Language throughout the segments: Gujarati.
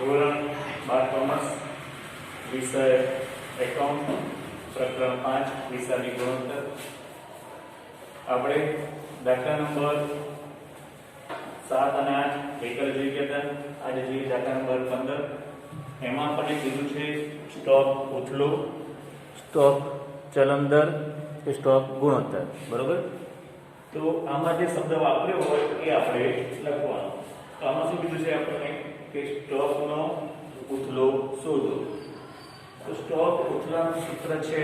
ધોરણ 12 કોમર્સ વિષય એકાઉન્ટ પ્રકરણ 5 વિષયની ગુણોત્તર આપણે દાખલા નંબર 7 અને 8 ગઈકાલે જોઈ ગયા હતા. આજે જોઈએ દાખલા નંબર 15. એમાં આપણને કીધું છે સ્ટોક ઉથલો, સ્ટોક ચલન દર કે સ્ટોક ગુણોત્તર. બરોબર. તો આમાં જે શબ્દ વાપર્યો હોય એ આપણે લખવાનો. તો આમાં શું કીધું છે આપણને કે સ્ટોકનો ઉથલો શોધો. તો સ્ટોક ઉથલાનું સૂત્ર છે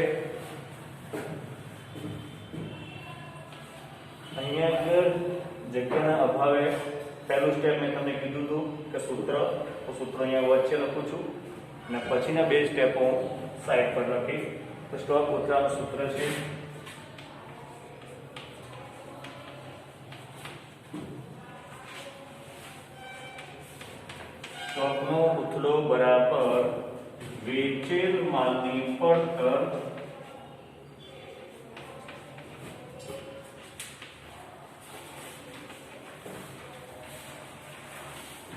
અહીંયા આગળ જગ્યાના અભાવે પહેલું સ્ટેપ મેં તમને કીધું હતું કે સૂત્ર અહીંયા વચ્ચે લખું છું અને પછીના બે સ્ટેપો સાઈડ પર લખીશ. તો સ્ટોક ઉથલાનું સૂત્ર છે સ્ટોકનો ઉથલો બરાબર વેચેલ માલની પડતર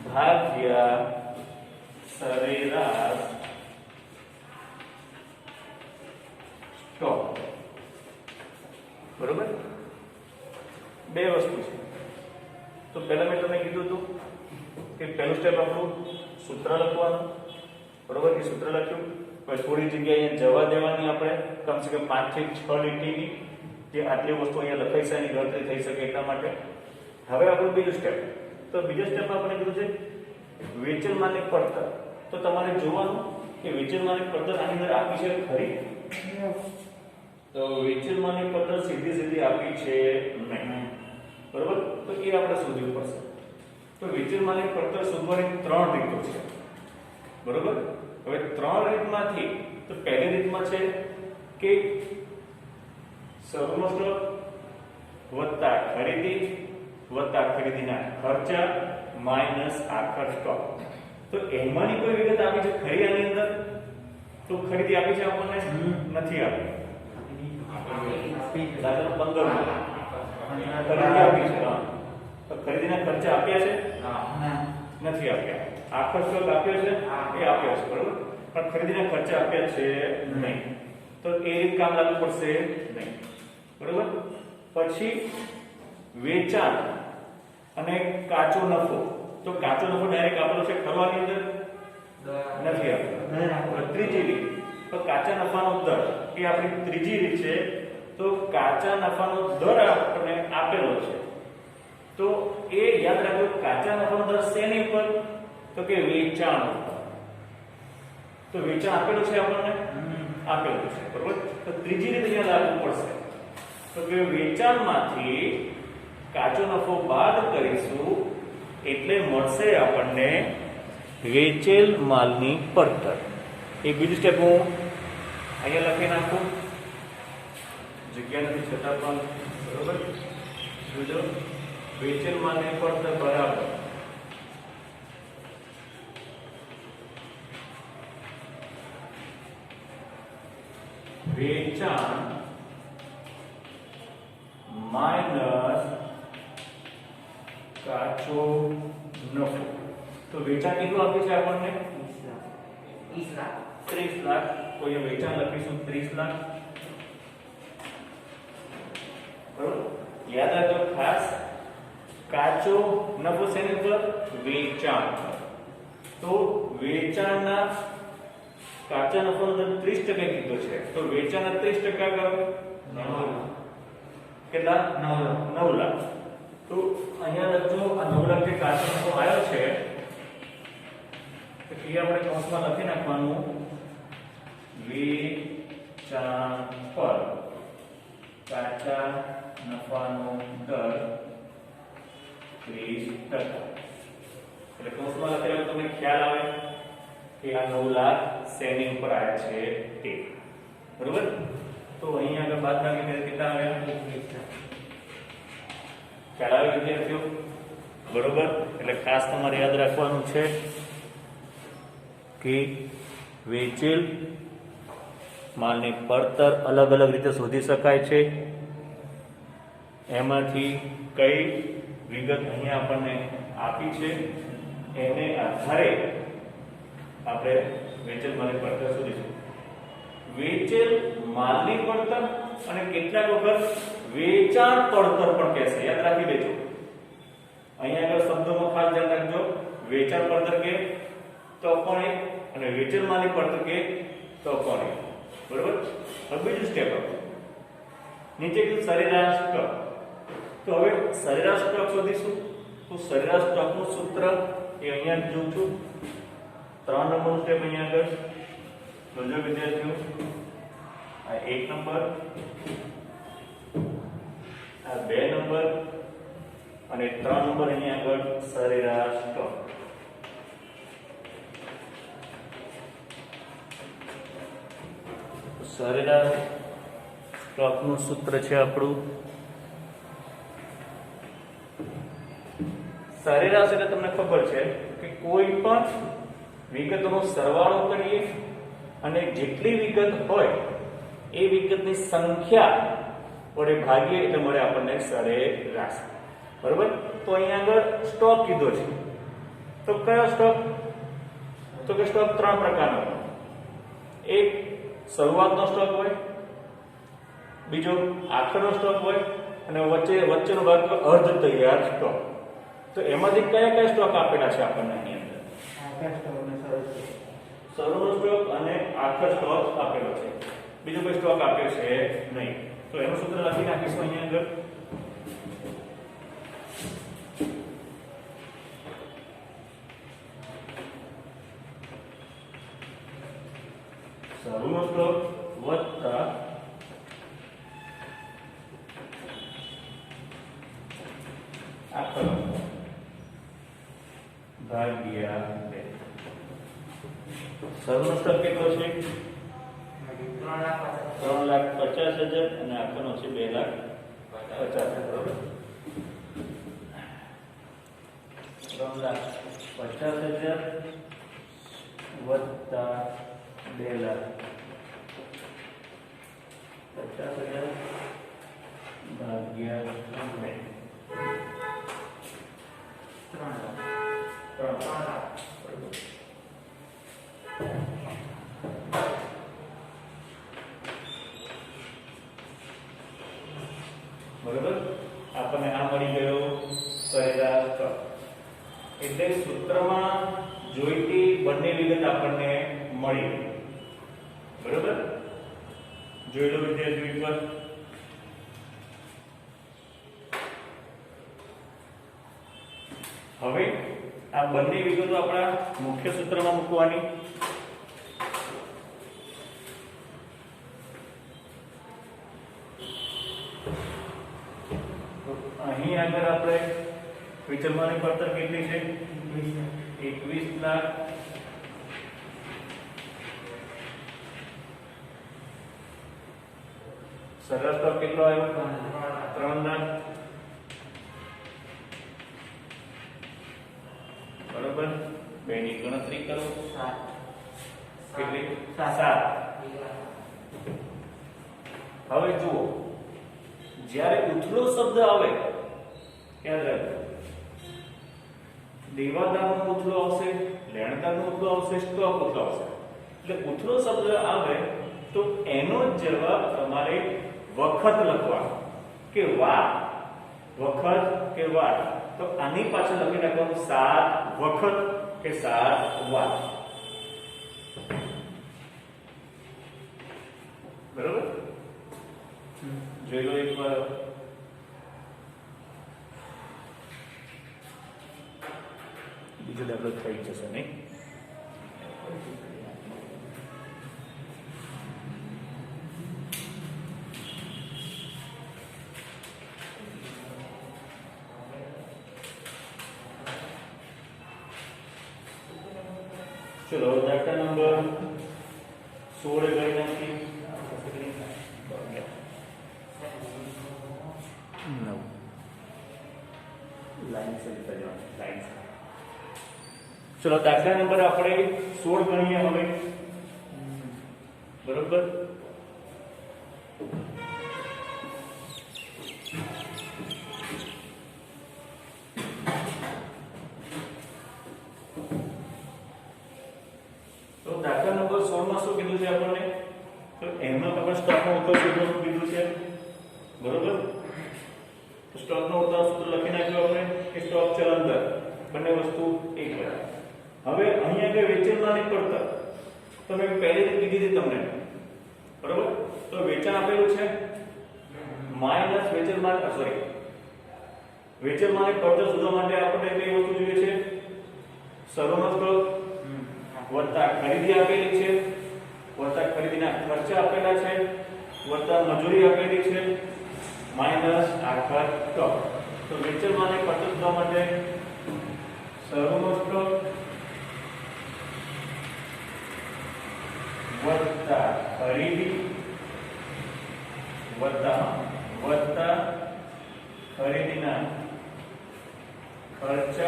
ભાગ્યા સરેરાશ સ્ટોક. બરોબર. બે વસ્તુ છે. તો પહેલા મેં તમને કીધું હતું કે પહેલું સ્ટેપ આપણું સૂત્ર લખવાનું. બરોબર. એ સૂત્ર લખ્યું પછી થોડી જગ્યાએ જવા દેવાની, આપણે કમસે કમ 5 થી 6 લીટીની જે આટલી વસ્તુ અહીંયા લખાઈ છે એની ગણતરી થઈ શકે એટલા માટે. હવે આપણું બીજું સ્ટેપ. તો બીજા સ્ટેપમાં આપણે કીધું છે વેચેલ માલની પડતર. તો તમારે જોવાનું કે વેચેલ માલની પડતર આની અંદર આપી છે ખરી? તો વેચેલ માલની પડતર સીધી આપી છે નહીં. બરોબર. તો એ આપણે શોધવું પડશે. તો વેચેલ માલની પડતર શોધવાની 3 રીતો છે. બરોબર. હવે 3 રીતમાંથી તો પહેલી રીતમાં છે કે શરૂનો સ્ટોક વત્તા ખરીદીના ખર્ચા માઈનસ આખર સ્ટોક. તો એમાંની કોઈ વિગત આપી છે ખરી આની અંદર? તો ખરીદી આપી છે આપણને? નથી આપી. દાખલા 15 ખરીદી આપી છે. તો ખરીદીના ખર્ચા આપ્યા છે? નથી આપ્યા. આખર સ્ટોક આપ્યો છે? એ આપ્યો છે. બરોબર. પણ ખરીદીના ખર્ચા આપ્યા છે નહીં. તો એ રીત કામ લાગુ પડશે નહીં. બરોબર. પછી વેચાણ અને કાચો નફો. તો કાચો નફો ડાયરેક્ટ આપેલો છે ખરવાની અંદર? નથી આપ્યો. ત્રીજી રીત તો કાચા નફાનો દર. એ આપણી ત્રીજી રીત છે. તો કાચા નફાનો દર આપણને આપેલો છે. તો એ યાદ રાખજો, કાચા નફાનો દર શેની ઉપર? તો કે વેચાણ ઉપર. તો વેચાણ આપેલું છે આપણને? આપેલું છે. બરોબર. તો ત્રીજી રીત અહીંયા લાગુ પડશે. તો કે વેચાણમાંથી કાચો નફો બાદ કરીશું એટલે મળશે આપણને વેચેલ માલની પડતર. એ બીજું સ્ટેપ હું અહીંયા લખી નાખું, જગ્યા નથી છતાં પણ. બરોબર. જોજો, વેચેલ માલની પડતર બરાબર વેચાણ માઇનસ કાચો નફો. તો વેચાણ કેટલું આપ્યું છે આપણને? 30 લાખ. તો અહીંયા વેચાણ લખીશું 30 લાખ. બરોબર. યાદ રાખજો ખાસ, કાચો નફો શેની ઉપર? વેચાણ. તો વેચાણના કાચા નફાનો દર 30% કીધો છે. તો વેચાણના 30% કરો. કેટલા? 9 લાખ. તો અહીંયા લખજો આ 9 લાખ જે કાચો નફો આવ્યો છે તો એ આપણે કૌંસમાં લખી નાખવાનું વેચાણ પર કાચા નફાનો દર 30%. એટલે કૌંસમાં લખેલું તમને ખ્યાલ આવે કે આ 9 લાખ શેની ઉપર આવ્યા છે તે. બરોબર. તો અહીંયા આગળ બાદબાકી કેટલા આવ્યા? ખ્યાલ આવે વિદ્યાર્થીઓ? બરોબર. એટલે ખાસ તમારે યાદ રાખવાનું છે કે વેચેલ માલની પડતર અલગ અલગ રીતે શોધી શકાય છે. એમાંથી કઈ વિગત અહીંયા આપણને આપી છે એને આધારે આપણે વેચેલ માલની પડતર શોધીશું. વેચેલ માલની પડતર અને કેટલાક વખત વેચાણ પડતર પણ કહેશે. યાદ રાખી દેજો. અહીંયા આગળ શબ્દોમાં ખાસ ધ્યાન રાખજો. વેચાણ પડતર કે તો પણ એક અને વેચેલ માલની પડતર કે તો પણ એક. બરોબર? હવે બીજું સ્ટેપ આપણે નીચે કીધું સરેરાશ સ્ટોક. તો હવે સરેરાશ સ્ટોક શોધીશું. તો સરેરાશ સ્ટોકનું સૂત્ર એ અહીંયા જોઉં છું. 3 નંબરનું સ્ટેપ અહીંયા આગળ જોજો વિદ્યાર્થીઓ. આ 1 નંબર, આ 2 નંબર અને 3 નંબર અહીંયા આગળ સરેરાશ સ્ટોક. સરેરાશ સ્ટોકનું સૂત્ર છે આપણું સરેરાશ એટલે તમને ખબર છે કે કોઈ પણ વિગતનો સરવાળો કરીએ અને જેટલી વિગત હોય એ વિગતની સંખ્યા વડે ભાગીએ એટલે મળે આપણને સરેરાશ. બરોબર? તો અહીંયા આગળ સ્ટોક કીધો છે. તો કયો સ્ટોક? તો કે સ્ટોક 3 પ્રકારનો. એક શરૂઆતનો સ્ટોક હોય, બીજો આખરનો સ્ટોક હોય અને વચ્ચેનો ભાગ અર્ધ તૈયાર સ્ટોક. તો એમાંથી કયા કયા સ્ટોક આપેલા છે આપણને અહીં અંદર? શરૂનો સ્ટોક અને આખર સ્ટોક આપેલો છે. બીજો કોઈ સ્ટોક આપ્યો છે નહીં. તો એનું સૂત્ર લખી નાખીશું અહીં આગળ. શરૂનો સ્ટોક વત્તા આખરનો સ્ટોક ભાગ્યા 2. શરૂનો સ્ટોક કેટલો છે? 3,50,000 અને આખરનો છે 2,50,000. બરોબર? 3,50,000 વત્તા 2,50,000 ભાગ્યા 2. 3 બરોબર? આપણને આ મળી ગયો સરેરાશ સ્ટોક. એટલે સૂત્રમાં જોઈતી બંને વિગત આપણને મળી. બરોબર? જોઈ લો વિદ્યાર્થીઓ એકવાર. હવે આ બંને વિગતો આપણા મુખ્ય સૂત્રમાં મૂકવાની. અહીં આગળ આપણે વેચાણ માલની પડતર કેટલી છે? 21 લાખ. સરેરાશ સ્ટોક કેટલો આવ્યો? 3 લાખ. બરોબર? બેની ગણતરી કરો. કેટલી? 7. હવે જુઓ, જ્યારે ઉથલો શબ્દ આવે યાદ રાખજો. દેવાદારનો ઉથલો આવશે, લેણદારનો ઉથલો આવશે, સ્ટોક ઉથલો આવશે. એટલે ઉથલો શબ્દ આવે તો એનો જવાબ તમારે વખત લખવાનો કે વાર. વખત કે વાર. તો આની પાછળ લખી નાખવાનું 7 વખત કે 7 વાર. બરોબર? જોઈ લો એકવાર. બીજો દાખલો થઈ જશે નહીં? ચલો દાખલા નંબર 16 ગણી નાખીએ. 9 લાઈન સે કરવાની લાઈન. ચલો દાખલા નંબર આપણે 16 ગણીએ હવે. બરોબર? કીધું છે આપણને? તો એમાં આપણે સ્ટોકનો ઉતાર શોધવાનું કીધું છે, બરોબર? તો સ્ટોકનો ઉતાર સૂત્ર લખી નાખ્યો આપણે કે સ્ટોક ચલન દર બંને વસ્તુ એક બરાબર. હવે અહીંયા કે વેચાણ માલની પડતર તો મેં પહેલેથી કીધી હતી તમને, બરોબર? તો વેચાણ આપેલું છે માઈનસ વેચાણ માલ, સોરી, વેચાણ માલની પડતર શોધવા માટે આપણે કઈ વસ્તુ જોઈએ છે? શરૂનો સ્ટોક વત્તા ખરીદી આપેલી છે વત્તા ખરીદીના ખર્ચ આપેલા છે વત્તા મજૂરી આપેલી છે માઈનસ આખા સ્ટોક. તો વેચાણ માલની પડતર શોધવા માટે શરૂનો સ્ટોક વત્તા ખરીદી વત્તા ખરીદીના ખર્ચ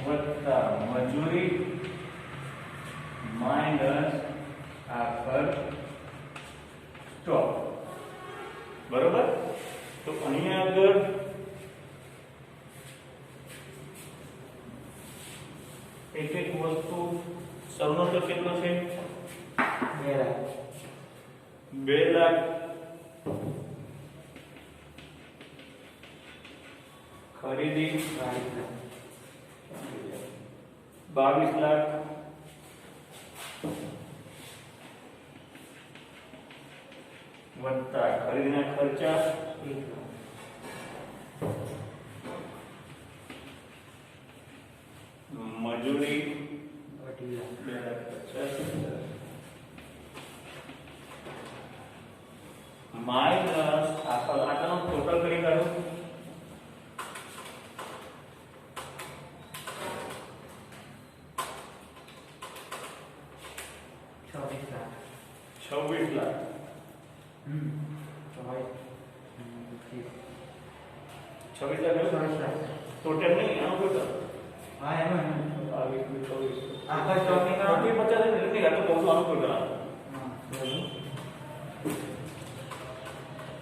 વત્તા મજૂરી માઈનસ આખર સ્ટોક, બરોબર? તો અહીંયા આગળ એક એક વસ્તુ સૌનો તો કેટલો છે? 2 લાખ. ખરીદી 22 લાખ. વત્તા ખરીદીના ખર્ચા 1 લાખ. મજૂરી 2,50,000 માઈનસ આટલાનો ટોટલ કરી કાઢો. 26 લાખ. ટોટલ નહીં, આનો ટોટલ. હા, એમાં આ 20 24 આખા સ્ટોકની કરો. 50 નહીં, આ તો કહું છું આનો ટોટલ. હા, બરાબર.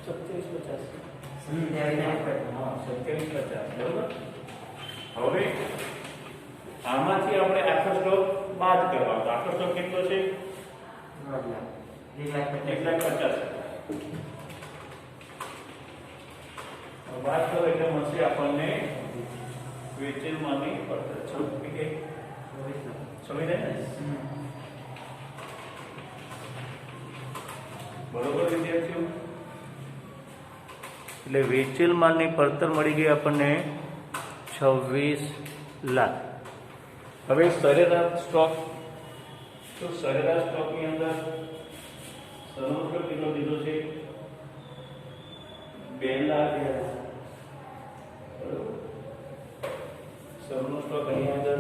2750, બરોબર? હવે આમાંથી આપણે આખો સ્ટોક બાદ કરવાનો. આખો સ્ટોક કેટલો છે? 1,50,000. બાદ કરો એટલે મળશે આપણને વેચાણ માલની પડતર 26 ને, બરોબર વિદ્યાર્થીઓ? એટલે વેચેલ માલની પડતર મળી ગઈ આપણને 26 લાખ. હવે સરેરાશ સ્ટોક, તો સરેરાશ સ્ટોકની અંદર સરેરાશ સ્ટોક કેટલો દીધો છે? 2 લાખ. બરોબર? સરેરાશ સ્ટોક અહીં અંદર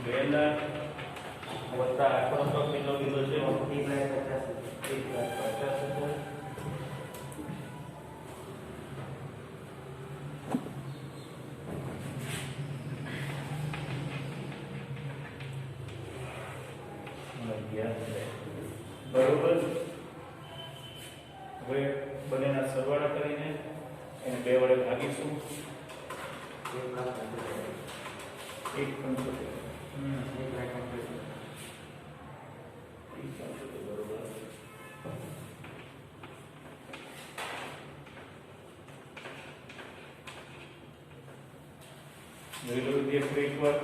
2 લાખ વત્તા આખો સ્ટોક કેટલો દીધો છે? 1,50,000. બરોબર? હવે બંનેના સરવાળા કરીને એને 2 વડે ભાગીશું. 1,75. બરોબર. જોઈ લો વિદ્યાર્થીઓ એકવાર.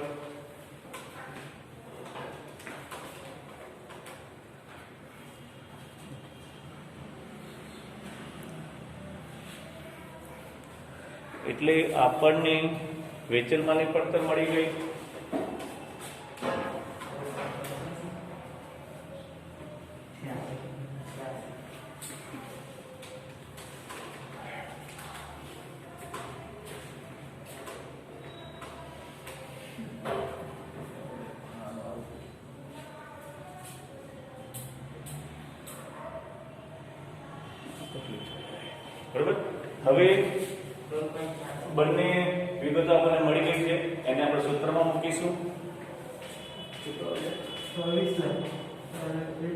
એટલે આપણને વેચાણ માલની પડતર મળી ગઈ. બરોબર? હવે બંને વિગતો આપણને મળી ગઈ છે, એને આપણે સૂત્રમાં મૂકીશું. 24 લાખ. એટલે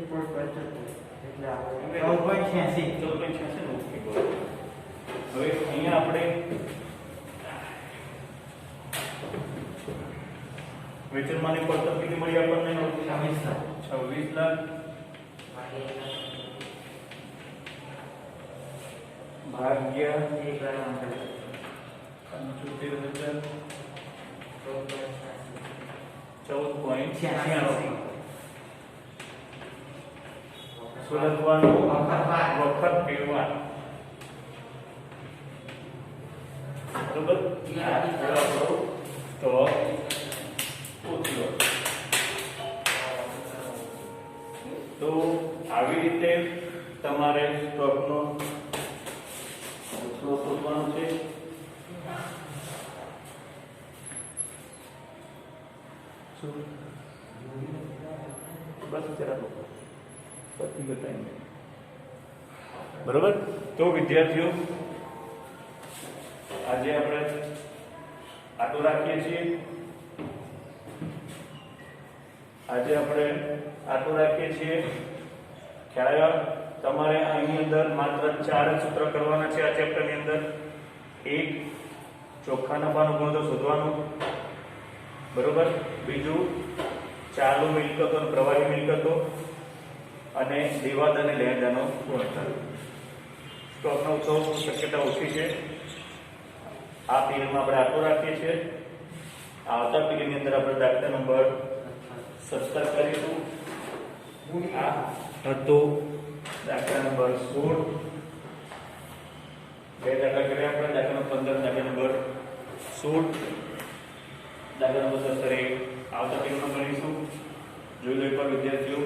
14.86. હવે અહીંયા આપણે વેચાણમાંની પડતર કેટલી મળી આપણને? 26 26 લાખ. લાખ ભાગ્યા 1,75,000. 75,000 શું લખવાનું? વખત P1 બરોબર. તો ઉતરો. તો આવી રીતે તમારે સ્ટોકનો ઉતરો શોધવાનો છે. બસ જરા પતી ગયો ટાઈમ. બરોબર. તો વિદ્યાર્થીઓ આજે આપણે આટલું રાખીએ છીએ. ખ્યાલ આવ્યો? તમારે આની અંદર માત્ર 4 સૂત્ર કરવાના છે આ ચેપ્ટરની અંદર. એક, ચોખ્ખા નફાનો ગુણોત્તર શોધવાનું. બરોબર. બીજું, ચાલુ મિલકતો અને પ્રવાહી મિલકતો અને દેવાદ અને લેણદારનો ગુણોત્તર. સ્ટોકનો ઉત્સવ શક્યતા ઓછી છે. આ પીરિયડમાં આપણે આટલું રાખીએ છીએ. આવતા પીરિયડની અંદર આપણે દાખલા નંબર 17 કરીશું. આ હતો દાખલા નંબર 16. બે દાખલા કર્યા આપણે, દાખલા નંબર 15, દાખલા નંબર 16. દાખલા નંબર 17 આવતા પીરિયડમાં ગણીશું. જોઈ લો એકવાર વિદ્યાર્થીઓ.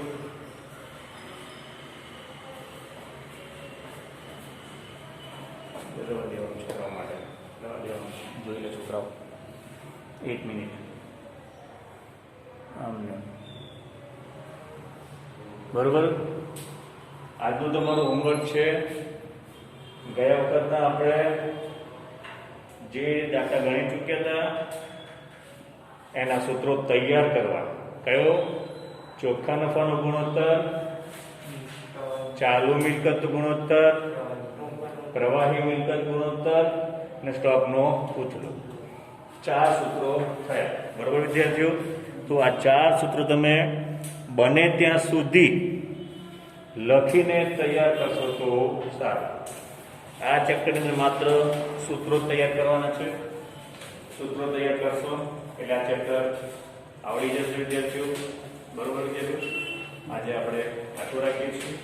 રવા દેવાનું છોકરાઓ માટે, રવા દેવાનું. જોઈ લે છોકરાઓ. 1 મિનિટ. આમને બરોબર. આજનું તમારું હોમવર્ક છે. ગયા વખતના આપણે જે દાખલા ગણી ચૂક્યા હતા એના સૂત્રો તૈયાર કરવા. કયો? ચોખ્ખા નફાનો ગુણોત્તર, ચાલુ મિલકત ગુણોત્તર, પ્રવાહી મિલકત ગુણોત્તર અને સ્ટોકનો ઉથલો. 4 સૂત્રો થયા. બરોબર વિદ્યાર્થીઓ. તો આ 4 સૂત્રો તમે બને ત્યાં સુધી લખીને તૈયાર કરશો તો સારું. આ ચેપ્ટરની અંદર માત્ર સૂત્રો તૈયાર કરવાના છે. સૂત્રો તૈયાર કરશો એટલે આ ચેપ્ટર આવડી જશે વિદ્યાર્થીઓ. બરોબર વિદ્યાર્થીઓ. આજે આપણે આટલું રાખીએ છીએ.